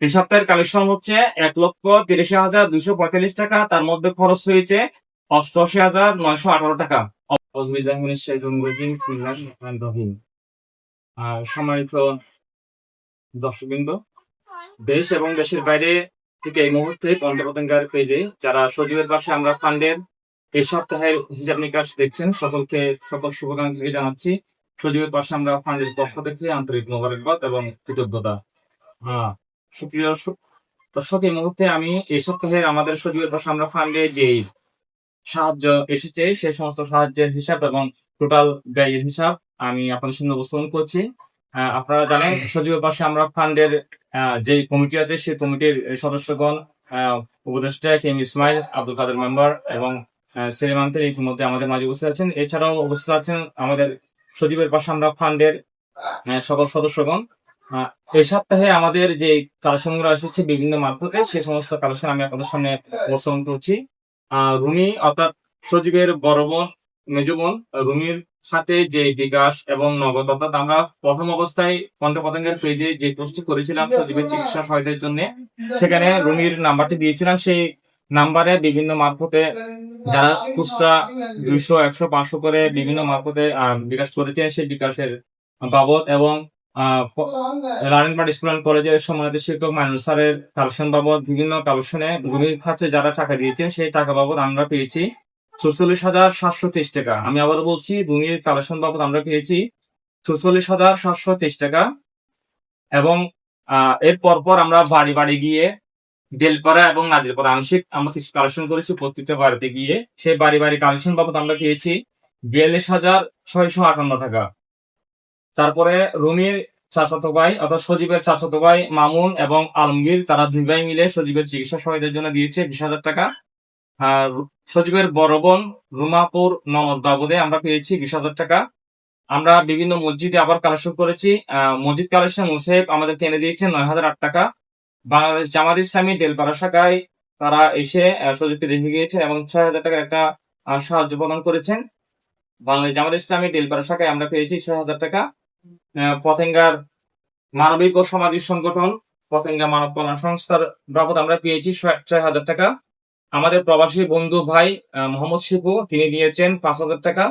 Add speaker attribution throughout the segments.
Speaker 1: এই সপ্তাহের কালেকশন হচ্ছে 1,83,245 টাকা। তার মধ্যে খরচ হয়েছে 88,918 টাকা। সম্মানিত দর্শকবৃন্দ, দেশ এবং দেশের বাইরে থেকে এই মুহূর্তে পঞ্চপতঙ্গার পেজে যারা সজীবের পাশে আমরা ফান্ডের এই সপ্তাহের হিসাব নিকাশ দেখছেন, সকল শুভকামনা জানাচ্ছি। সজীবের পাশে আমরা ফান্ডের পক্ষ থেকে আন্তরিক মোবারকবাদ এবং কৃতজ্ঞতা। সুপ্রিয় দর্শক, এই মুহূর্তে আমি এই সপ্তাহের আমাদের সজীবের পাশে আমরা ফান্ডে যে সাহায্য এসেছে সেই সমস্ত সাহায্যের হিসাব এবং টোটাল ব্যয়ের হিসাব আমি আপনাদের সামনে উপস্থাপন করছি। আপনারা জানেন সজীবের পাশে আমরা ফান্ডের যে কমিটি আছে সেই কমিটির সদস্যগণ উপদেষ্টা কেম ইসমাইল, আব্দুল কাদের মেম্বার এবং সেলিম আঙ্কেল ইতিমধ্যে আমাদের মাঝে উপস্থিত আছেন। এছাড়াও উপস্থিত আছেন আমাদের সজীবের পাশে আমরা ফান্ডের সকল সদস্যগণ। এই সপ্তাহে আমাদের যে কালেকশন গুলো এসেছে বিভিন্ন মারফতে সেই সমস্ত কালেকশন আমি আপনাদের সামনে উপস্থাপন করছি। রুমি অর্থাৎ সজীবের বড় বোন, মেজ বোন রুমির সাথে যে বিকাশ এবং নগদ, অর্থাৎ আমরা প্রথম অবস্থায় পঞ্চপতঙ্গের পেজে যে পোস্টটি করেছিলাম সজীবের চিকিৎসা সহায়তার জন্য, সেখানে রুমির নাম্বারটি দিয়েছিলাম। সেই নাম্বারে বিভিন্ন মারফতে যারা খুচরা 200, 100, 500 করে বিভিন্ন মারফতে বিকাশ করেছেন সেই বিকাশের বাবদ এবং রানিনপাট স্কুল অ্যান্ড কলেজের সম্মানিত শিক্ষক মাইনুল স্যারের কালেকশন বাবদ বিভিন্ন কালেকশনে রুমির কাছে যারা টাকা দিয়েছেন সেই টাকা বাবদ আমরা পেয়েছি 44,723 টাকা। আমি আবার বলছি, রুমির কালেকশন বাবদ আমরা পেয়েছি 44,723 টাকা। এবং এর পরপর আমরা বাড়ি বাড়ি গিয়ে দেলপাড়া এবং নাজিরপাড়া আংশিক আমরা কিছু কালেকশন করেছি প্রত্যেকটা বাড়িতে গিয়ে। সেই বাড়ি বাড়ি কালেকশন বাবদ আমরা পেয়েছি 42,658 টাকা। তারপরে রুমির চাচাতো ভাই অর্থাৎ সজীবের চাচাতো ভাই মামুন এবং আলমগীর, তারা দুই ভাই মিলে সজীবের চিকিৎসা সহায়তার জন্য দিয়েছে 20,000 টাকা। আর সজীবের বড় বোন রুমাপুর ননদ বাবদে আমরা পেয়েছি 20,000 টাকা। আমরা বিভিন্ন মসজিদে আবার কালেকশন করেছি। মসজিদ কালেকশন মুসেব আমাদেরকে এনে দিয়েছে 9,008 টাকা। বাংলাদেশ জামাত ইসলামী ডেলপাড়া শাখায় তারা এসে সজীবকে দেখে গিয়েছে এবং 6,000 টাকার একটা সাহায্য প্রদান করেছেন। বাংলাদেশ জামাত ইসলামী ডেলপাড়া শাখায় আমরা পেয়েছি 6,000 টাকা। পতেঙ্গার মানবিক ও সামাজিক সংগঠন পতেঙ্গা মানব কল্যাণ সংস্থার বাবদ আমরা পেয়েছি 6,000 টাকা। আমাদের প্রবাসী বন্ধু ভাই মোহাম্মদ শিবু, তিনি দিয়েছেন 5,000 টাকা।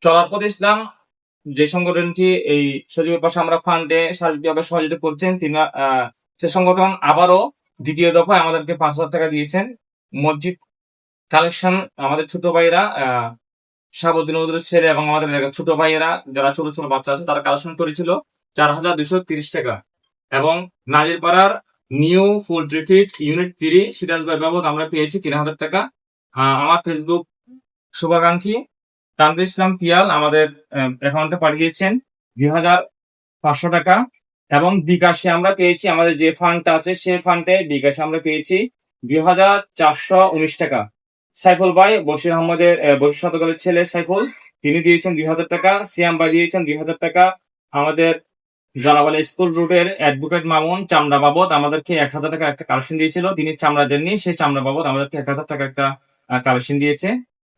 Speaker 1: চলারপথ ইসলাম যে সংগঠনটি এই সজীবের পাশে আমরা ফান্ডে সার্বিকভাবে সহযোগিতা করছেন, তিনি সে সংগঠন আবারও দ্বিতীয় দফায় আমাদেরকে 5,000 টাকা দিয়েছেন। মসজিদ কালেকশন আমাদের ছোট ভাইরা শাহাবুদ্দিন ওদের ছেলে এবং আমাদের ছোট ভাইয়েরা যারা ছোট ছোট বাচ্চা আছে তারা কালেকশন করেছিল 4,230 টাকা। এবং নাজিরপাড়ার নিউ ফুড ট্রিফিট ইউনিট 3 সিরাজ ভাই বাবদ আমরা পেয়েছি 3,000 টাকা। আমার ফেসবুক শুভাকাঙ্ক্ষী তানভীর ইসলাম পিয়াল আমাদের অ্যাকাউন্টে পাঠিয়েছেন 2,500 টাকা। এবং বিকাশে আমরা পেয়েছি, আমাদের যে ফান্ডটা আছে সেই ফান্ডে বিকাশে আমরা পেয়েছি 2,419 টাকা। সাইফুল ভাই বশির আহমদের বশির শতকালের ছেলে সাইফুল, তিনি দিয়েছেন 2,000 টাকা। সিয়াম ভাই দিয়েছেন 2,000 টাকা। আমাদের জলাবালা স্কুল রুটের অ্যাডভোকেট মামুন চামড়া বাবদ আমাদেরকে 1,000 টাকা একটা কালেকশন দিয়েছিল, তিনি চামড়া দেননি, সেই চামড়া বাবদ আমাদেরকে 1,000 টাকা একটা কালেকশন দিয়েছে।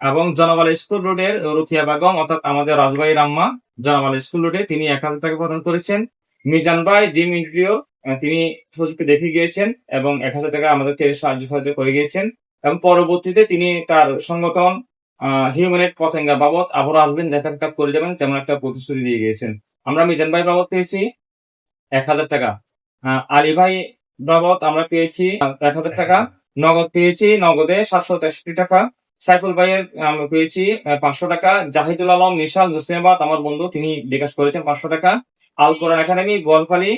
Speaker 1: এবং জনবালা স্কুল রোডের রুকিয়া বেগম অর্থাৎ আমাদের রাজবাইয়ের আম্মা জনবালা স্কুল রোডে তিনি 1,000 টাকা প্রদান করেছেন। মিজান ভাই জিম ইন্টারভিউ, তিনি সজীবকে দেখে গিয়েছেন এবং 1,000 টাকা আমাদেরকে সাহায্য করে গিয়েছেন। এবং পরবর্তীতে তিনি তার সংগঠন হিউম্যান পতেঙ্গা বাবদ আবারও আসবেন, দেখা সাক্ষাৎ করে যাবেন, তেমন একটা প্রতিশ্রুতি দিয়ে গিয়েছেন। আমরা মিজান ভাই বাবদ পেয়েছি 1,000 টাকা। আলী ভাই বাবদ আমরা পেয়েছি 1,000 টাকা। নগদ পেয়েছি, নগদে 763 টাকা। সাইফুল ভাইয়ের আমরা পেয়েছি 500 টাকা। জাহিদুল আলম নিশাল মুসলিমাবাদ আমার বন্ধু, তিনি বিকাশ করেছেন 500 টাকা। আল কোরআন একাডেমি গোয়ালপালি,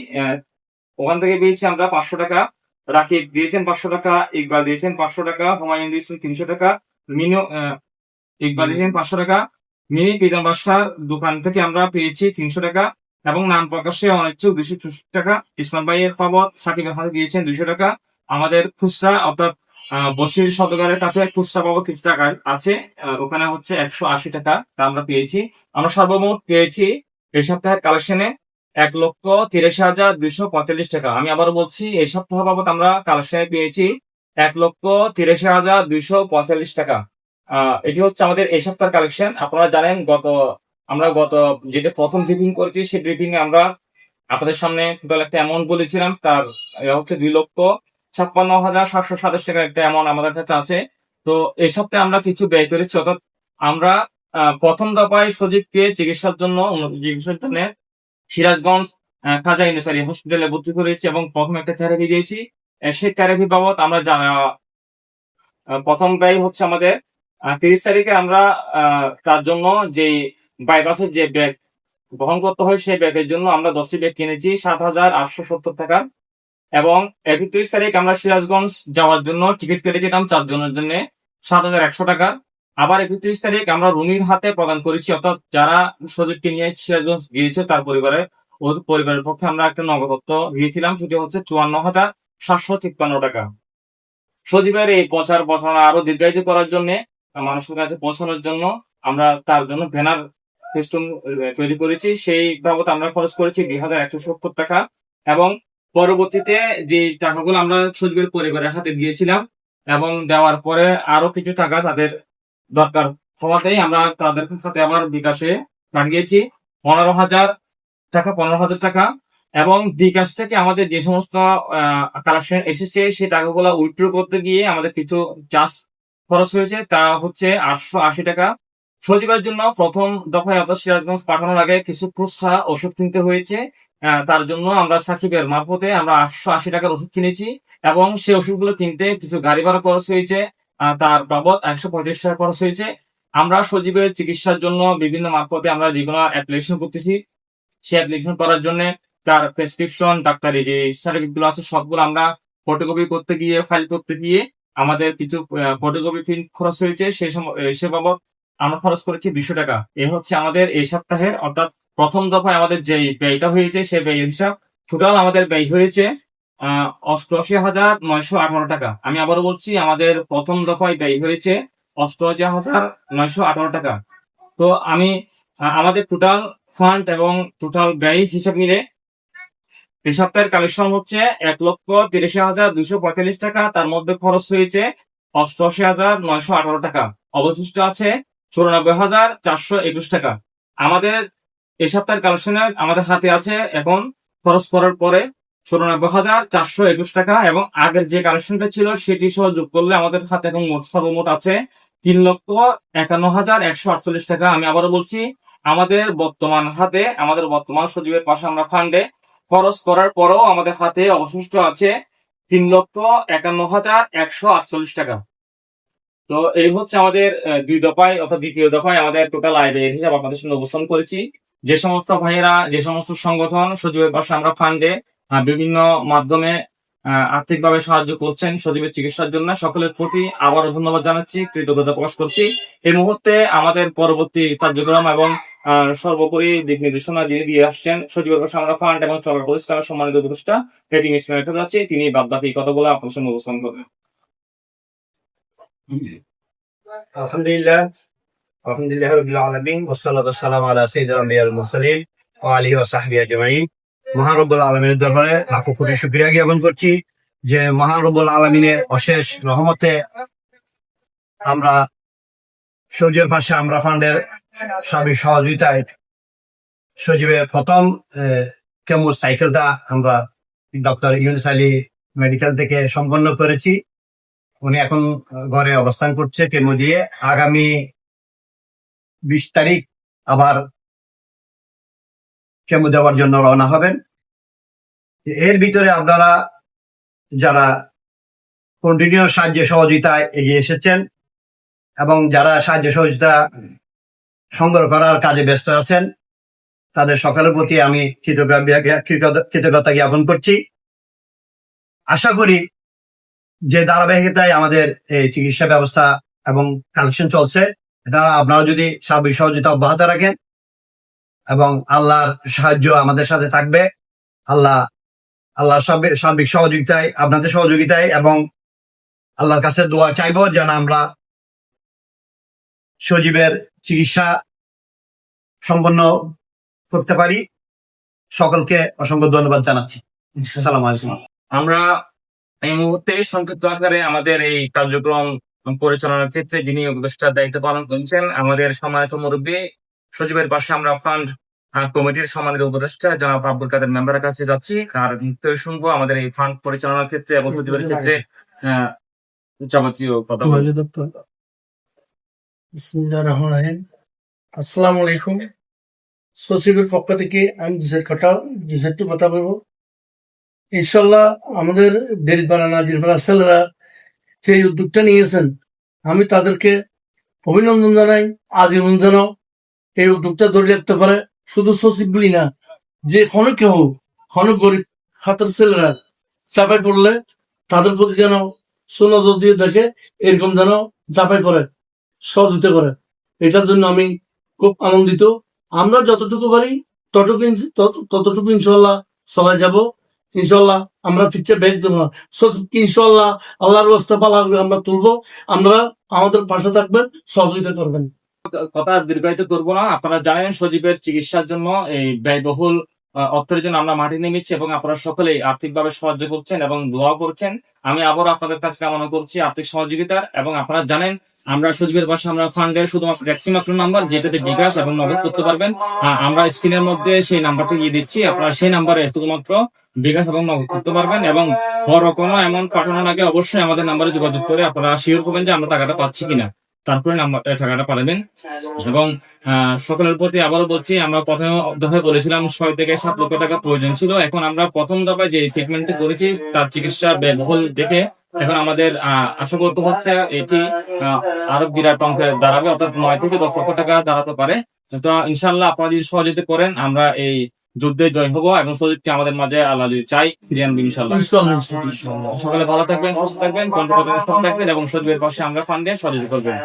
Speaker 1: ওখান থেকে পেয়েছি আমরা 500 টাকা। রাকিব দিয়েছেন 500 টাকা। ইকবাল দিয়েছেন 500 টাকা। হুমায়ুন দিয়েছেন 300 টাকা। মিনু ইকবাল দিয়েছেন 500 টাকা। মিনি পিতাম বাসার দোকান থেকে আমরা পেয়েছি 300 টাকা। এবং নাম প্রকাশে অনিচ্ছুক 264 টাকা। ইসমান ভাইয়ের বাবদ সাকিবের হাতে দিয়েছেন 200 টাকা। আমাদের খুচরা অর্থাৎ বশির সদকারের কাছে খুচরা বাবদ কিছু টাকা আছে, ওখানে হচ্ছে 180 টাকা আমরা পেয়েছি। আমরা সর্বমোট পেয়েছি এই সপ্তাহের কালেকশনে 1,83,245 টাকা। আমি আবার বলছি, এই সপ্তাহ বাবদ আমরা কালেকশনে পেয়েছি 1,83,245 টাকা। এটি হচ্ছে আমাদের এই সপ্তাহের কালেকশন। আপনারা জানেন আমরা গত যেটা প্রথম ব্রিফিং করেছি সেই ব্রিফিং এ আমরা আপনাদের সামনে টোটাল একটা অ্যামাউন্ট বলেছিলাম, তার হচ্ছে 2,56,727 টাকার একটা অ্যামাউন্ট আমাদের কাছে আছে। তো এই সপ্তাহে আমরা কিছু ব্যয় করেছি, অর্থাৎ আমরা প্রথম দফায় সজীবকে চিকিৎসার জন্য উন্নত চিকিৎসার জন্য সিরাজগঞ্জ খাজা ইউনুস আলী হসপিটালে ভর্তি করেছি এবং প্রথম একটা থেরাপি দিয়েছি। সেই থেরাপি বাবদ আমরা প্রথম ব্যয় হচ্ছে আমাদের 30 তারিখে আমরা তার জন্য যে বাইপাসের যে ব্যাগ বহন করতে হয় সেই ব্যাগের জন্য আমরা 10টি ব্যাগ কিনেছি 7,870 টাকা। এবং 31 তারিখ আমরা সিরাজগঞ্জ যাওয়ার জন্য টিকিট কেটেছিলাম 4 জনের জন্য 7,100 টাকা। আবার 31 তারিখ আমরা রুমির হাতে প্রদান করেছি, অর্থাৎ যারা সজীবকে নিয়ে সিরাজগঞ্জ গিয়েছে তার পরিবারের পক্ষে আমরা একটা নগদত্ব দিয়েছিলাম, সেটি হচ্ছে 54,753 টাকা। সজীবের এই পৌঁছানো আরো দীর্ঘায়িত করার জন্য, মানুষের কাছে পৌঁছানোর জন্য আমরা তার জন্য ব্যানার ফেস্টুন তৈরি করেছি, সেই বাবদ আমরা খরচ করেছি 2,170 টাকা। এবং পরবর্তীতে যে টাকাগুলো আমরা সজীবের পরিবারের হাতে দিয়েছিলাম এবং দেওয়ার পরে আরো কিছু টাকা তাদের দরকার হওয়াতেই আমরা তাদের সাথে আবার বিকাশে পাঠিয়েছি 15,000 টাকা। এবং বিকাশ থেকে আমাদের যে সমস্ত কালেকশন এসেছে সেই টাকাগুলো উইথড্র করতে গিয়ে আমাদের কিছু চার্জ খরচ হয়েছে, তা হচ্ছে 880 টাকা। সজীবের জন্য প্রথম দফায় অর্থাৎ সিরাজগঞ্জ পাঠানোর আগে কিছু খুচরা ওষুধ কিনতে হয়েছে, তার জন্য আমরা সাকিবের মারফতে আমরা 880 টাকার ওষুধ কিনেছি এবং সেই ওষুধগুলো কিনতে কিছু গাড়ি ভাড়া খরচ হয়েছে, তার বাবদ 135 টাকা খরচ হয়েছে। আমরা সজীবের চিকিৎসার জন্য বিভিন্ন মারফতে আমরা যেগুলো অ্যাপ্লিকেশন করতেছি, সেই অ্যাপ্লিকেশন করার জন্য তার প্রেসক্রিপশন ডাক্তারি যে সার্টিফিকেট গুলো আছে সবগুলো আমরা ফটোকপি করতে গিয়ে ফাইল করতে গিয়ে আমাদের কিছু ফটোকপি প্রিন্ট খরচ হয়েছে, সেই সময় সে বাবদ আমরা খরচ করেছি 200 টাকা। এ হচ্ছে আমাদের এই সপ্তাহের, অর্থাৎ প্রথম দফায় আমাদের যে ব্যয়টা হয়েছে সেই ব্যয় হিসাব। টোটাল আমাদের ব্যয় হয়েছে 88,918 টাকা। আমি আবারও বলছি, আমাদের প্রথম দফায় ব্যয় হয়েছে 88,918 টাকা। তো আমি আমাদের টোটাল ফান্ড এবং টোটাল ব্যয় হিসাব মিলে এই সপ্তাহের কালেকশন হচ্ছে 1,83,245 টাকা। তার মধ্যে খরচ হয়েছে 88,918 টাকা, অবশিষ্ট আছে 94,421 টাকা। আমাদের এই সপ্তাহের কালেকশনে আমাদের হাতে আছে এখন খরচ করার পরে 94,421 টাকা, এবং আগের যে কালেকশনটা ছিল সেটি সহ যোগ করলে আমাদের হাতে এখন সর্বমোট আছে 3,51,148 টাকা। আমি আবারও বলছি, আমাদের বর্তমান সজীবের পাশে আমরা ফান্ডে খরচ করার পরেও আমাদের হাতে অবশিষ্ট আছে 3,51,148 টাকা। তো এই হচ্ছে আমাদের দুই দফায় অর্থাৎ দ্বিতীয় দফায় আমাদের টোটাল আয় ব্যয়ের হিসাব আপনাদের সামনে উপস্থাপন করেছি। যে সমস্ত ভাইয়েরা, যে সমস্ত সংগঠন সজীবের পাশে আমরা ফান্ডে বিভিন্ন মাধ্যমে আর্থিকভাবে সাহায্য করছেন সজীবের চিকিৎসার জন্য, সকলের প্রতি আবারও ধন্যবাদ জানাচ্ছি, কৃতজ্ঞতা প্রকাশ করছি। এই মুহূর্তে আমাদের পরবর্তী কার্যক্রম এবং সর্বোপরি দিক নির্দেশনা দিয়ে আসছেন সজীবের পাশে আমরা ফান্ড এবং চলার প্রতিষ্ঠানের সম্মানিত উপদেষ্টা হেটিং ইসমাইল যাচ্ছি, তিনি বাদ বাকি কথা বলে আপনার সঙ্গে উপস্থাপন করবেন।
Speaker 2: আলহামদুলিল্লাহ রাব্বিল আলামিন ওয়াসসালাতু ওয়াসসালামু আলা সাইয়্যিদিল আম্বিয়াল মুরসালিন ওয়া আলিহি ওয়া সাহবিহি আজমাইন। মহান রব্বুল আলামিনের দরবারে লাখো কোটি শুকরিয়া জ্ঞাপন করছি যে মহান রব্বুল আলামিনের অশেষ রহমতে আমরা সজীবের পাশে আমরা ফান্ডের সার্বিক সহযোগিতায় সজীবের প্রথম কেমো সাইকেলটা আমরা ডক্টর ইউনুস আলী মেডিকেল থেকে সম্পন্ন করেছি। উনি এখন ঘরে অবস্থান করছে কেমো দিয়ে। আগামী 20 তারিখ আবার কেমো দেওয়ার জন্য রওনা হবেন। এর ভিতরে আপনারা যারা কন্টিনিউ সাহায্য সহযোগিতায় এগিয়ে এসেছেন এবং যারা সাহায্য সহযোগিতা সংগ্রহ করার কাজে ব্যস্ত আছেন, তাদের সকলের প্রতি আমি কৃতজ্ঞতা জ্ঞাপন করছি। আশা করি যে ধারাবাহিকতায় আমাদের এই চিকিৎসা ব্যবস্থা এবং কালেকশন চলছে, এটা আপনারা যদি সার্বিক সহযোগিতা অব্যাহত রাখেন এবং আল্লাহর সাহায্য আমাদের সাথে থাকবে, আল্লাহর সার্বিক সহযোগিতায়, আপনাদের সহযোগিতায় এবং আল্লাহর কাছে দোয়া চাইবো যেন আমরা সজীবের চিকিৎসা সম্পন্ন করতে পারি। সকলকে অসংখ্য ধন্যবাদ জানাচ্ছি। আসসালামু আলাইকুম।
Speaker 1: আমরা এই মুহূর্তে সংক্ষিপ্ত আকারে আমাদের এই কার্যক্রম পরিচালনার ক্ষেত্রে যিনি উপদেষ্টার দায়িত্ব পালন করছেন আমাদের সম্মানিত মুরব্বী সজীবের পাশে আমরা ফান্ড কমিটির সম্মানিত উপদেষ্টা জনাব আব্দুল কাদের মেম্বারের কাছে যাচ্ছি, তার নিশ্চয় শুনবো আমাদের এই ফান্ড পরিচালনার ক্ষেত্রে এবং সচিবের ক্ষেত্রে আহ, যাবতীয় কথা বলবো।
Speaker 3: বিসমিল্লাহির রহমানির রহিম। আসসালামু আলাইকুম। সচিবের পক্ষ থেকে আমি দুটো কথা বলবো। ইনশাল্লাহ আমাদের ডেলপাড়া নাজিরপাড়া ছেলেরা যে উদ্যোগটা নিয়েছেন, আমি তাদেরকে অভিনন্দন জানাই। আজীবন যেন এই উদ্যোগটা ধরে রাখতে পারে। শুধু সচিব বলি না, যে কোনো কেউ, কোনো গরিব খাতার ছেলেরা চাপাই পড়লে তাদের প্রতি যেন সুনজর দিয়ে দেখে, এরকম যেন চাপাই পড়ে, সহযোগিতা করে। এটার জন্য আমি খুব আনন্দিত। আমরা যতটুকু পারি ততটুকু ইনশাল্লাহ চলে যাব। ইনশাল্লাহ আমরা পিছিয়ে ব্যাগ দেবো না। ইনশাল্লাহ আল্লাহর রাস্তা পালা আমরা তুলবো। আমরা আমাদের পাশে থাকবেন, সহযোগিতা করবেন।
Speaker 1: কথা দীর্ঘায়িত করবো না। আপনারা জানেন সজীবের চিকিৎসার জন্য এই ব্যয়বহুল অর্থের জন্য আমরা মাঠে নেমেছি এবং আপনারা সকলেই আর্থিকভাবে সাহায্য করছেন এবং দোয়া করছেন। আমি আবারও আপনাদের কাছে কামনা করছি আর্থিক সহযোগিতার। এবং আপনারা জানেন আমরা সজীবের পাশে আমরা ফান্ডের শুধুমাত্র একমাত্র নাম্বার যেটাতে বিকাশ এবং নগদ করতে পারবেন। আমরা স্ক্রিনের মধ্যে সেই নাম্বারটা দিয়ে দিচ্ছি, আপনারা সেই নাম্বারে শুধুমাত্র বিকাশ এবং নগদ করতে পারবেন। এবং বড় কোনো অ্যামাউন্ট পাঠানোর আগে অবশ্যই আমাদের নাম্বারে যোগাযোগ করে আপনারা শিওর করবেন যে আমরা টাকাটা পাচ্ছি কিনা, তারপরে টাকাটা পাঠাবেন। এবং সকলের প্রতি আবারও বলছি, আমরা প্রথম দফায় বলেছিলাম 6 থেকে 7 লক্ষ টাকা প্রয়োজন ছিল। এখন আমরা প্রথম দফায় যে ট্রিটমেন্টটি করেছি তার চিকিৎসা ব্যয়বহুল দেখে এখন আমাদের আশা করতে হচ্ছে এটি আরো বিরাট অঙ্কে দাঁড়াবে, অর্থাৎ 9 থেকে 10 লক্ষ টাকা দাঁড়াতে পারে। তো ইনশাল্লাহ আপনারা যদি সহযোগিতা করেন আমরা এই যুদ্ধে জয় হবো এবং সজিবকে আমাদের মাঝে আল্লাহ যদি চাই ফিরিয়ে আনবো ইনশাল্লাহ। সকালে ভালো থাকবেন, সুস্থ থাকবেন, কন্ট্রোল থাকবেন এবং সজীবের পাশে আমরা ফান্ডে সহযোগিতা করবেন।